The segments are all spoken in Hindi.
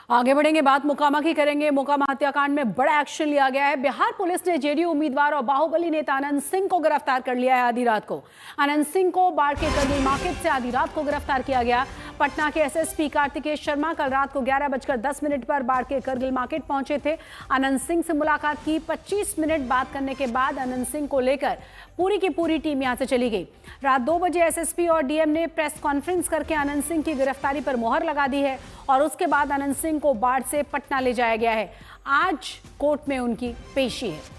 आगे बढ़ेंगे, बात मोकामा की करेंगे। मोकामा हत्याकांड में बड़ा एक्शन लिया गया है। बिहार पुलिस ने जेडीयू उम्मीदवार और बाहुबली नेता अनंत सिंह को गिरफ्तार कर लिया है। आधी रात को अनंत सिंह को बाढ़ के करगिल मार्केट से आधी रात को गिरफ्तार किया गया। पटना के एसएसपी कार्तिकेय शर्मा कल रात को 11:10 पर बाढ़ के करगिल मार्केट पहुंचे थे। अनंत सिंह से मुलाकात की। 25 मिनट बात करने के बाद अनंत सिंह को लेकर पूरी की पूरी टीम यहां से चली गई। रात 2 बजे एसएसपी और डीएम ने प्रेस कॉन्फ्रेंस करके अनंत सिंह की गिरफ्तारी पर मुहर लगा दी है और उसके बाद अनंत सिंह को बाढ़ से पटना ले जाया गया है। आज कोर्ट में उनकी पेशी है।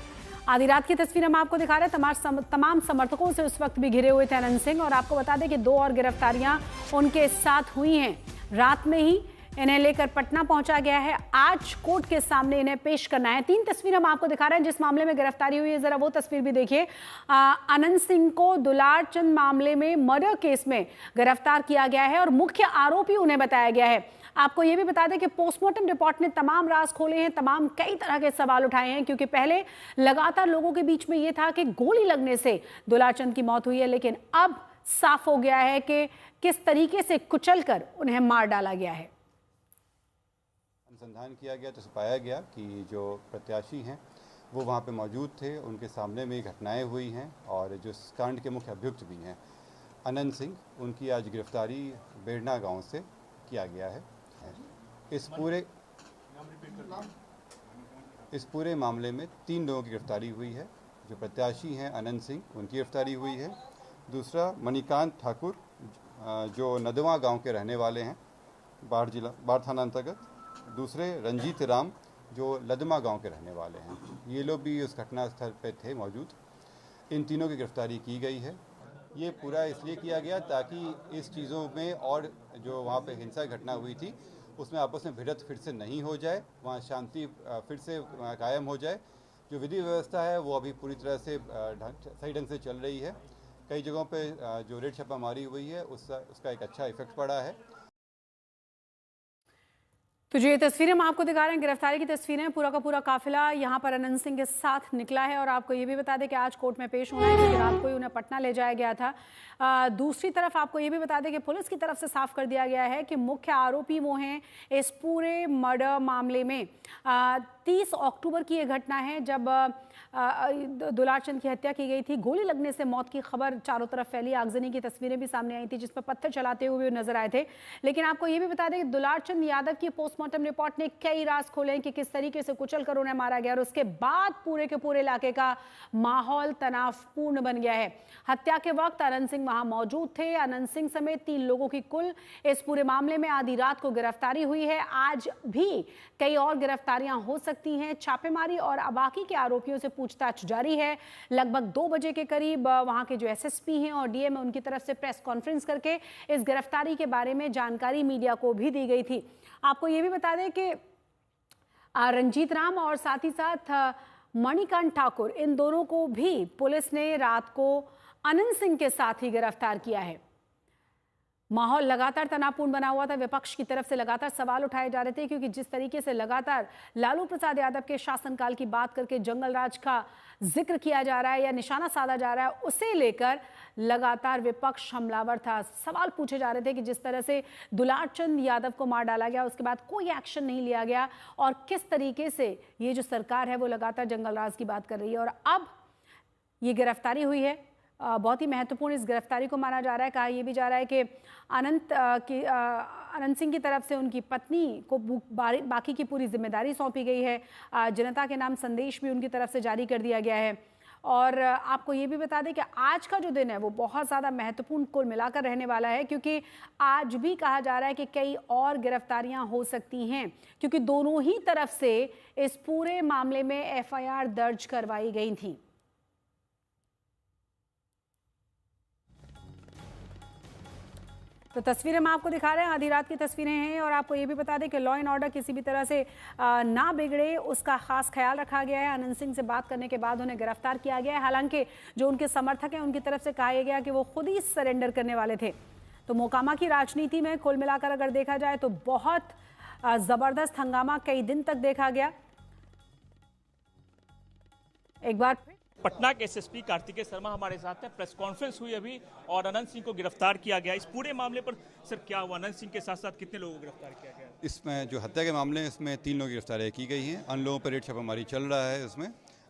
आधी रात की तस्वीर हम आपको दिखा रहे हैं। तमाम समर्थकों से उस वक्त भी घिरे हुए थे अनंत सिंह। और आपको बता दें कि 2 और गिरफ्तारियां उनके साथ हुई हैं। रात में ही इन्हें लेकर पटना पहुंचा गया है। आज कोर्ट के सामने इन्हें पेश करना है। 3 तस्वीर हम आपको दिखा रहे हैं जिस मामले में गिरफ्तारी हुई है। जरा वो तस्वीर भी देखिए। अनंत सिंह को दुलार चंद मामले में मर्डर केस में गिरफ्तार किया गया है और मुख्य आरोपी उन्हें बताया गया है। आपको यह भी बता दें कि पोस्टमार्टम रिपोर्ट ने तमाम राज खोले हैं, तमाम कई तरह के सवाल उठाए हैं, क्योंकि पहले लगातार लोगों के बीच में यह था कि गोली लगने से दुलार चंद की मौत हुई है, लेकिन अब साफ हो गया है कि किस तरीके से कुचलकर उन्हें मार डाला गया है। अनुसंधान किया गया तो पाया गया कि जो प्रत्याशी हैं वो वहाँ पे मौजूद थे, उनके सामने में घटनाएं हुई हैं और जो इस कांड के मुख्य अभियुक्त भी हैं अनंत सिंह, उनकी आज गिरफ्तारी बेड़ना गांव से किया गया है। इस पूरे मामले में 3 लोगों की गिरफ्तारी हुई है। जो प्रत्याशी हैं अनंत सिंह, उनकी गिरफ्तारी हुई है। दूसरा मणिकांत ठाकुर जो नदवा गांव के रहने वाले हैं, बाढ़ थाना अंतर्गत। दूसरे रंजीत राम जो लदमा गांव के रहने वाले हैं। ये लोग भी उस घटना स्थल पर थे मौजूद। इन तीनों की गिरफ्तारी की गई है। ये पूरा इसलिए किया गया ताकि इस चीज़ों में और जो वहाँ पे हिंसा की घटना हुई थी उसमें आपस में भिड़त फिर से नहीं हो जाए, वहाँ शांति फिर से कायम हो जाए। जो विधि व्यवस्था है वो अभी पूरी तरह से सही ढंग से चल रही है। कई जगहों पे जो रेड छापामारी हुई है उसका एक अच्छा इफेक्ट पड़ा है। तो जो ये तस्वीरें हम आपको दिखा रहे हैं, गिरफ्तारी की तस्वीरें, पूरा का पूरा काफिला यहाँ पर अनंत सिंह के साथ निकला है। और आपको ये भी बता दें कि आज कोर्ट में पेश होना है, क्योंकि रात को ही उन्हें पटना ले जाया गया था। दूसरी तरफ आपको ये भी बता दें कि पुलिस की तरफ से साफ कर दिया गया है कि मुख्य आरोपी वो हैं इस पूरे मर्डर मामले में। 30 अक्टूबर की ये घटना है जब दुलार चंद की हत्या की गई थी। गोली लगने से मौत की खबर चारों तरफ फैली। आगजनी की तस्वीरें भी सामने आई थी जिसमें पत्थर चलाते हुए नजर आए थे। लेकिन आपको ये भी बता दें कि दुलार चंद यादव की पोस्टमार्टम रिपोर्ट ने कई राज खोले हैं कि किस तरीके से कुचलकर उन्हें मारा गया और उसके बाद पूरे के पूरे इलाके का माहौल तनावपूर्ण बन गया है। हत्या के वक्त अनंत सिंह वहां मौजूद थे। अनंत सिंह समेत 3 लोगों की कुल इस पूरे मामले में आधी रात को गिरफ्तारी हुई है। आज भी कई और गिरफ्तारियां हो सकती हैं। छापेमारी और बाकी के आरोपियों से पूछताछ जारी है। लगभग 2 बजे के करीब वहां के जो एसएसपी हैं और डीएम उनकी तरफ से प्रेस कॉन्फ्रेंस करके इस गिरफ्तारी के बारे में जानकारी मीडिया को भी दी गई थी। आपको ये भी बता दें कि रंजीत राम और साथ ही साथ मणिकांत ठाकुर, इन दोनों को भी पुलिस ने रात को अनंत सिंह के साथ ही गिरफ्तार किया है। माहौल लगातार तनावपूर्ण बना हुआ था। विपक्ष की तरफ से लगातार सवाल उठाए जा रहे थे, क्योंकि जिस तरीके से लगातार लालू प्रसाद यादव के शासनकाल की बात करके जंगल राज का जिक्र किया जा रहा है या निशाना साधा जा रहा है, उसे लेकर लगातार विपक्ष हमलावर था। सवाल पूछे जा रहे थे कि जिस तरह से दुलार चंद यादव को मार डाला गया, उसके बाद कोई एक्शन नहीं लिया गया और किस तरीके से ये जो सरकार है वो लगातार जंगल राज की बात कर रही है। और अब ये गिरफ्तारी हुई है। बहुत ही महत्वपूर्ण इस गिरफ्तारी को माना जा रहा है। कहा यह भी जा रहा है कि अनंत सिंह की तरफ से उनकी पत्नी को बाकी की पूरी जिम्मेदारी सौंपी गई है। जनता के नाम संदेश भी उनकी तरफ से जारी कर दिया गया है। और आपको ये भी बता दें कि आज का जो दिन है वो बहुत ज़्यादा महत्वपूर्ण कुल मिलाकर रहने वाला है, क्योंकि आज भी कहा जा रहा है कि कई और गिरफ्तारियां हो सकती हैं, क्योंकि दोनों ही तरफ से इस पूरे मामले में एफआईआर दर्ज करवाई गई थी। तो तस्वीरें हम आपको दिखा रहे हैं, आधी रात की तस्वीरें हैं। और आपको ये भी बता दें कि लॉ एंड ऑर्डर किसी भी तरह से ना बिगड़े, उसका खास ख्याल रखा गया है। अनंत सिंह से बात करने के बाद उन्हें गिरफ्तार किया गया है। हालांकि जो उनके समर्थक हैं उनकी तरफ से कहा गया कि वो खुद ही सरेंडर करने वाले थे। तो मोकामा की राजनीति में कुल मिलाकर अगर देखा जाए तो बहुत जबरदस्त हंगामा कई दिन तक देखा गया। एक बार फिर पटना के एसएसपी कार्तिकेय शर्मा हमारे साथ हैं। प्रेस कॉन्फ्रेंस हुई अभी और अनंत सिंह को गिरफ्तार किया गया। इस पूरे मामले पर सर क्या हुआ? अनंत सिंह के साथ साथ कितने लोगों को गिरफ्तार किया गया? इसमें जो हत्या के मामले हैं इसमें 3 लोगों की गिरफ्तारियाँ की गई हैं। अन्य लोगों पर रेड छापामारी चल रहा है। इसमें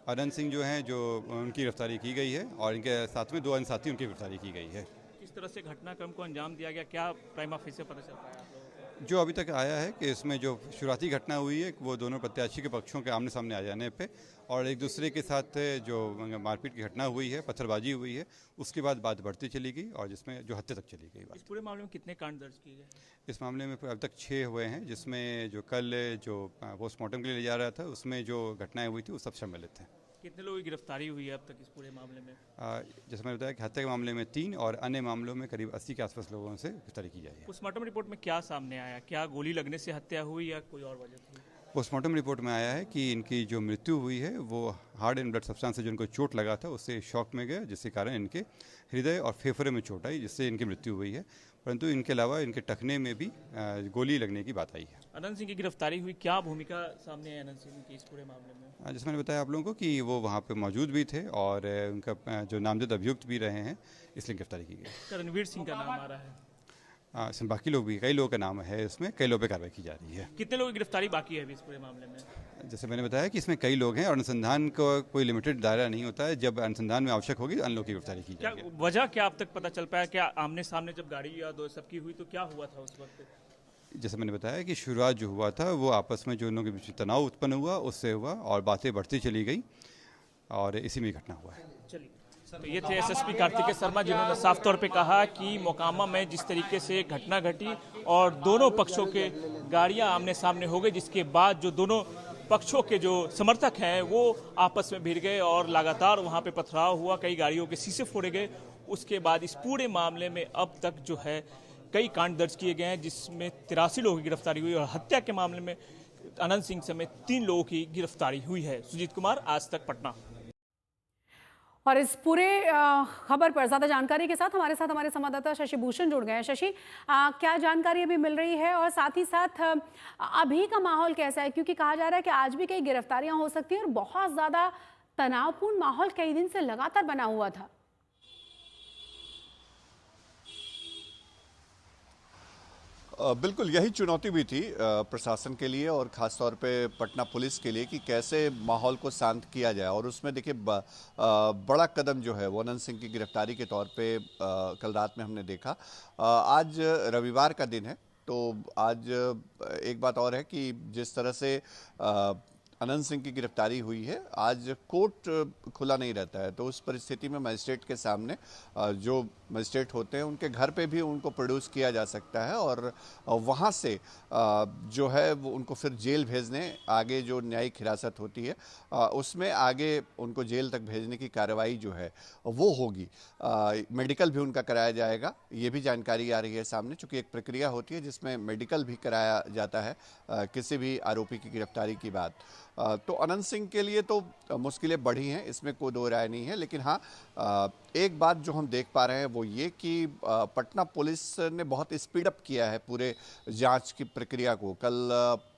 अनंत सिंह जो हैं जो उनकी गिरफ्तारी की गई है और इनके साथ में 2 अन्य साथी उनकी गिरफ्तारी की गई है। किस तरह से घटनाक्रम को अंजाम दिया गया, क्या प्राइमा फेसी पता चल पाया आप लोगों को? जो अभी तक आया है कि इसमें जो शुरुआती घटना हुई है वो दोनों प्रत्याशी के पक्षों के आमने सामने आ जाने पे और एक दूसरे के साथ जो मारपीट की घटना हुई है, पत्थरबाजी हुई है, उसके बाद बात बढ़ती चली गई और जिसमें जो हत्या तक चली गई। इस पूरे मामले में कितने कांड दर्ज किए गए? इस मामले में अब तक 6 हुए हैं, जिसमें जो कल जो पोस्टमार्टम के लिए ले जा रहा था उसमें जो घटनाएं हुई थी वो सब सम्मिलित हैं। कितने लोगों की गिरफ्तारी हुई है अब तक इस पूरे मामले में? जैसे मैंने बताया कि हत्या के मामले में 3 और अन्य मामलों में करीब 80 के आसपास लोगों से गिरफ्तारी की जाए है। पोस्टमार्टम रिपोर्ट में क्या सामने आया? क्या गोली लगने से हत्या हुई या कोई और वजह थी? पोस्टमार्टम रिपोर्ट में आया है कि इनकी जो मृत्यु हुई है वो हार्ड एंड ब्लड सब्सटेंस से जो इनको चोट लगा था उससे शॉक में गया, जिसके कारण इनके हृदय और फेफड़े में चोट आई, जिससे इनकी मृत्यु हुई है। परंतु इनके अलावा इनके टखने में भी गोली लगने की बात आई है। अनंत सिंह की गिरफ्तारी हुई, क्या भूमिका सामने है अनंत सिंह की इस पूरे मामले में? जैसे मैंने बताया आप लोगों को कि वो वहाँ पे मौजूद भी थे और उनका जो नामजद अभियुक्त भी रहे हैं, इसलिए गिरफ्तारी की गई। रणवीर सिंह का नाम आ रहा है। इसमें बाकी लोग भी, कई लोगों का नाम है, इसमें कई लोगों पर कार्रवाई की जा रही है। कितने लोगों की गिरफ्तारी बाकी है अभी इस पूरे मामले में? जैसे मैंने बताया कि इसमें कई लोग हैं और अनुसंधान का कोई लिमिटेड दायरा नहीं होता है। जब अनुसंधान में आवश्यक होगी अन्य लोगों की गिरफ्तारी की क्या जाएगी। वजह क्या अब तक पता चल पाया? क्या आमने सामने जब गाड़ी या दो सबकी हुई तो क्या हुआ था उस वक्त? जैसे मैंने बताया कि शुरुआत जो हुआ था वो आपस में जो उन लोगों के बीच तनाव उत्पन्न हुआ उससे हुआ और बातें बढ़ती चली गई और इसी में घटना हुआ है। चलिए, तो ये थे एसएसपी कार्तिकेय शर्मा, जिन्होंने साफ तौर पे कहा कि मोकामा में जिस तरीके से घटना घटी और दोनों पक्षों के गाड़ियां आमने सामने हो गई, जिसके बाद जो दोनों पक्षों के जो समर्थक हैं वो आपस में भिड़ गए और लगातार वहां पे पथराव हुआ, कई गाड़ियों के शीशे फोड़े गए। उसके बाद इस पूरे मामले में अब तक जो है कई कांड दर्ज किए गए हैं, जिसमें 83 लोगों की गिरफ्तारी हुई और हत्या के मामले में अनंत सिंह समेत 3 लोगों की गिरफ्तारी हुई है। सुजीत कुमार, आज तक, पटना। और इस पूरे खबर पर ज़्यादा जानकारी के साथ हमारे संवाददाता शशि भूषण जुड़ गए हैं। शशि, क्या जानकारी अभी मिल रही है और साथ ही साथ अभी का माहौल कैसा है? क्योंकि कहा जा रहा है कि आज भी कई गिरफ्तारियां हो सकती हैं और बहुत ज़्यादा तनावपूर्ण माहौल कई दिन से लगातार बना हुआ था। बिल्कुल यही चुनौती भी थी प्रशासन के लिए और ख़ास तौर पे पटना पुलिस के लिए कि कैसे माहौल को शांत किया जाए। और उसमें देखिए बड़ा कदम जो है वो अनंत सिंह की गिरफ्तारी के तौर पे कल रात में हमने देखा। आज रविवार का दिन है, तो आज एक बात और है कि जिस तरह से अनंत सिंह की गिरफ्तारी हुई है, आज कोर्ट खुला नहीं रहता है, तो उस परिस्थिति में मजिस्ट्रेट के सामने जो मजिस्ट्रेट होते हैं उनके घर पे भी उनको प्रोड्यूस किया जा सकता है और वहाँ से जो है वो उनको फिर जेल भेजने, आगे जो न्यायिक हिरासत होती है उसमें आगे उनको जेल तक भेजने की कार्रवाई जो है वो होगी। मेडिकल भी उनका कराया जाएगा, ये भी जानकारी आ रही है सामने, चूँकि एक प्रक्रिया होती है जिसमें मेडिकल भी कराया जाता है किसी भी आरोपी की गिरफ्तारी की बात। तो अनंत सिंह के लिए तो मुश्किलें बढ़ी हैं, इसमें कोई दो राय नहीं है। लेकिन हाँ, एक बात जो हम देख पा रहे हैं वो ये कि पटना पुलिस ने बहुत स्पीड अप किया है पूरे जांच की प्रक्रिया को। कल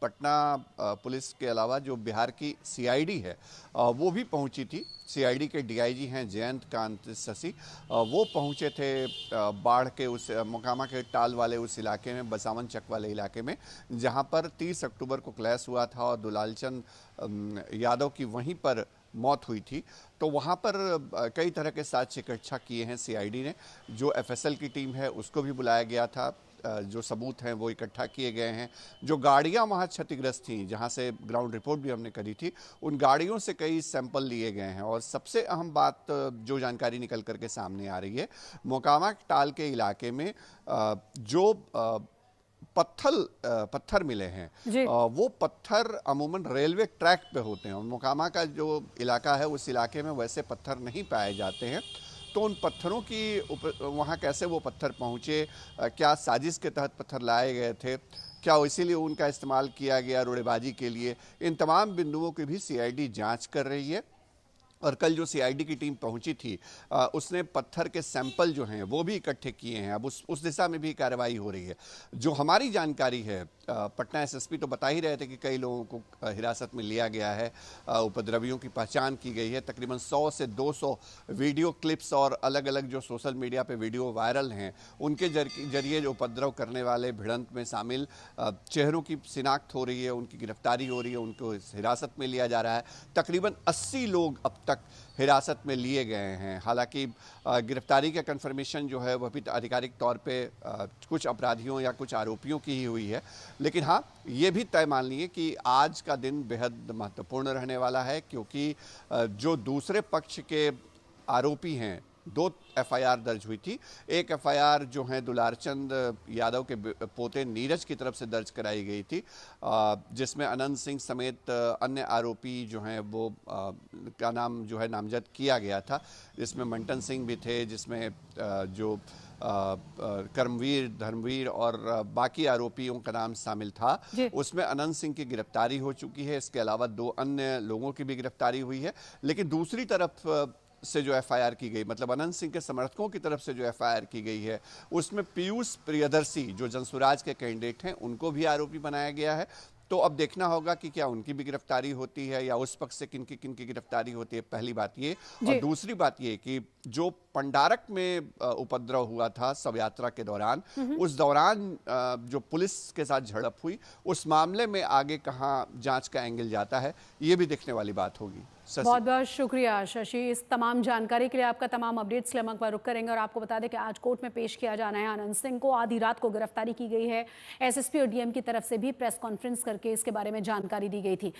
पटना पुलिस के अलावा जो बिहार की सीआईडी है वो भी पहुंची थी। सीआईडी के डीआईजी हैं जयंत कांत शशि, वो पहुंचे थे बाढ़ के उस मोकामा के टाल वाले उस इलाके में, बसावन चक वाले इलाके में, जहां पर 30 अक्टूबर को क्लैश हुआ था और दुलालचंद यादव की वहीं पर मौत हुई थी। तो वहाँ पर कई तरह के साक्ष्य इकट्ठा किए हैं सीआईडी ने। जो एफएसएल की टीम है उसको भी बुलाया गया था, जो सबूत हैं वो इकट्ठा किए गए हैं। जो गाड़ियां वहाँ क्षतिग्रस्त थीं, जहाँ से ग्राउंड रिपोर्ट भी हमने करी थी, उन गाड़ियों से कई सैंपल लिए गए हैं। और सबसे अहम बात जो जानकारी निकल करके सामने आ रही है, मोकामा टाल के इलाके में जो पत्थर मिले हैं वो पत्थर अमूमन रेलवे ट्रैक पे होते हैं और मोकामा का जो इलाका है उस इलाके में वैसे पत्थर नहीं पाए जाते हैं। तो उन पत्थरों की वहाँ कैसे वो पत्थर पहुँचे, क्या साजिश के तहत पत्थर लाए गए थे, क्या इसीलिए उनका इस्तेमाल किया गया रोड़ेबाजी के लिए, इन तमाम बिंदुओं की भी सीआईडी जांच कर रही है। और कल जो सीआईडी की टीम पहुंची थी उसने पत्थर के सैंपल जो हैं वो भी इकट्ठे किए हैं। अब उस दिशा में भी कार्रवाई हो रही है। जो हमारी जानकारी है, पटना एसएसपी तो बता ही रहे थे कि कई लोगों को हिरासत में लिया गया है, उपद्रवियों की पहचान की गई है। तकरीबन 100 से 200 वीडियो क्लिप्स और अलग अलग जो सोशल मीडिया पे वीडियो वायरल हैं उनके जरिए जो उपद्रव करने वाले भिड़ंत में शामिल चेहरों की शिनाख्त हो रही है, उनकी गिरफ्तारी हो रही है, उनको हिरासत में लिया जा रहा है। तकरीबन 80 लोग अब तक हिरासत में लिए गए हैं। हालांकि गिरफ्तारी का कंफर्मेशन जो है वह भी आधिकारिक तौर पे कुछ अपराधियों या कुछ आरोपियों की ही हुई है। लेकिन हाँ, ये भी तय मान लिए कि आज का दिन बेहद महत्वपूर्ण रहने वाला है, क्योंकि जो दूसरे पक्ष के आरोपी हैं, 2 एफआईआर दर्ज हुई थी। एक एफआईआर जो है दुलारचंद यादव के पोते नीरज की तरफ से दर्ज कराई गई थी, जिसमें अनंत सिंह समेत अन्य आरोपी जो हैं वो का नाम जो है नामजद किया गया था। जिसमें मंटन सिंह भी थे, जिसमें जो कर्मवीर, धर्मवीर और बाकी आरोपियों का नाम शामिल था। उसमें अनंत सिंह की गिरफ्तारी हो चुकी है। इसके अलावा 2 अन्य लोगों की भी गिरफ्तारी हुई है। लेकिन दूसरी तरफ से जो एफआईआर की गई, मतलब अनंत सिंह के समर्थकों की तरफ से जो एफआईआर की गई है, उसमें पीयूष प्रियदर्शी जो जनसुराज के कैंडिडेट हैं उनको भी आरोपी बनाया गया है। तो अब देखना होगा कि क्या उनकी भी गिरफ्तारी होती है या उस पक्ष से किनकी गिरफ्तारी होती है। पहली बात ये, और दूसरी बात ये कि जो पंडारक में उपद्रव हुआ था शव यात्रा के दौरान, उस दौरान जो पुलिस के साथ झड़प हुई, उस मामले में आगे कहां जांच का एंगल जाता है, ये भी देखने वाली बात होगी। बहुत बहुत शुक्रिया शशि, इस तमाम जानकारी के लिए, आपका तमाम अपडेट्स के लिए हम पर रुक करेंगे। और आपको बता दें कि आज कोर्ट में पेश किया जाना है अनंत सिंह को। आधी रात को गिरफ्तारी की गई है। एसएसपी और डीएम की तरफ से भी प्रेस कॉन्फ्रेंस करके इसके बारे में जानकारी दी गई थी।